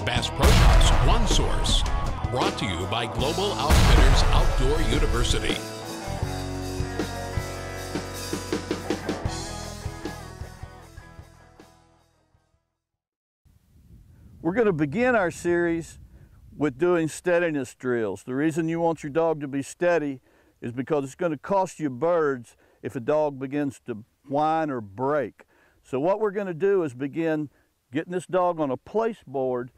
Bass Pro Shops One Source. Brought to you by Global Outfitters Outdoor University. We're going to begin our series with doing steadiness drills. The reason you want your dog to be steady is because it's going to cost you birds if a dog begins to whine or break. So what we're going to do is begin getting this dog on a placeboard,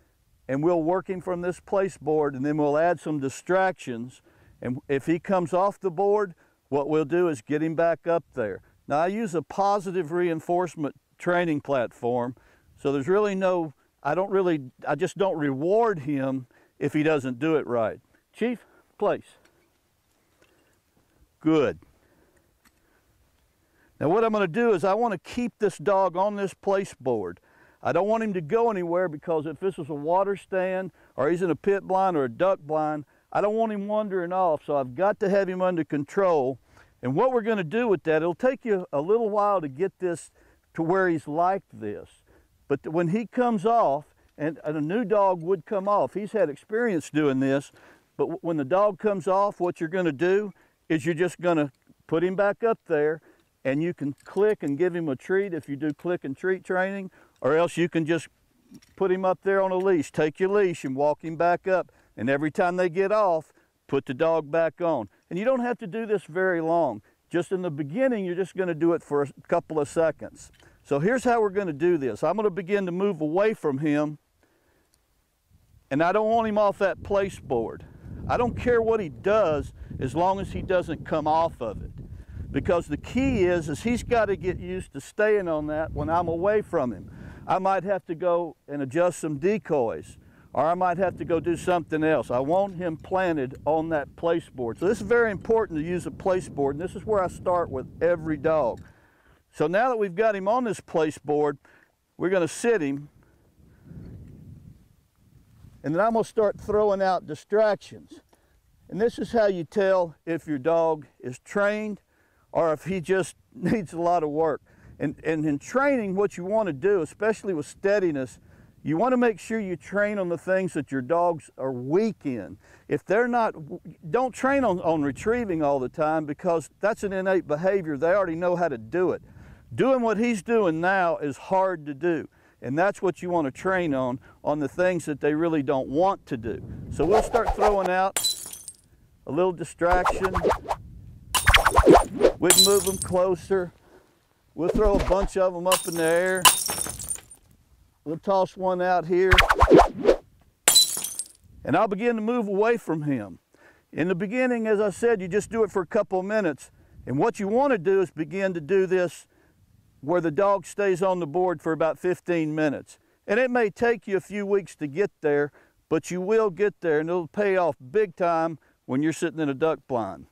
and we'll work him from this placeboard, and then we'll add some distractions. And if he comes off the board, what we'll do is get him back up there. Now I use a positive reinforcement training platform, so there's really no, I just don't reward him if he doesn't do it right. Chief, place. Good. Now what I'm going to do is I want to keep this dog on this placeboard. I don't want him to go anywhere, because if this is a water stand or he's in a pit blind or a duck blind, I don't want him wandering off, so I've got to have him under control. And what we're going to do with that, it'll take you a little while to get this to where he's like this. But when he comes off, and a new dog would come off, he's had experience doing this, but when the dog comes off, what you're going to do is you're just going to put him back up there, and you can click and give him a treat if you do click and treat training, or else you can just put him up there on a leash. Take your leash and walk him back up, and every time they get off, put the dog back on. And you don't have to do this very long. Just in the beginning, you're just going to do it for a couple of seconds. So here's how we're going to do this. I'm going to begin to move away from him, and I don't want him off that placeboard. I don't care what he does as long as he doesn't come off of it. Because the key is he's got to get used to staying on that when I'm away from him. I might have to go and adjust some decoys, or I might have to go do something else. I want him planted on that placeboard. So this is very important to use a placeboard, and this is where I start with every dog. So now that we've got him on this placeboard, we're going to sit him, and then I'm going to start throwing out distractions. And this is how you tell if your dog is trained or if he just needs a lot of work. And in training, what you want to do, especially with steadiness, you want to make sure you train on the things that your dogs are weak in. If they're not, don't train on retrieving all the time, because that's an innate behavior. They already know how to do it. Doing what he's doing now is hard to do. And that's what you want to train on the things that they really don't want to do. So we'll start throwing out a little distraction. We can move them closer. We'll throw a bunch of them up in the air. We'll toss one out here. And I'll begin to move away from him. In the beginning, as I said, you just do it for a couple of minutes. And what you want to do is begin to do this where the dog stays on the board for about 15 minutes. And it may take you a few weeks to get there, but you will get there, and it'll pay off big time when you're sitting in a duck blind.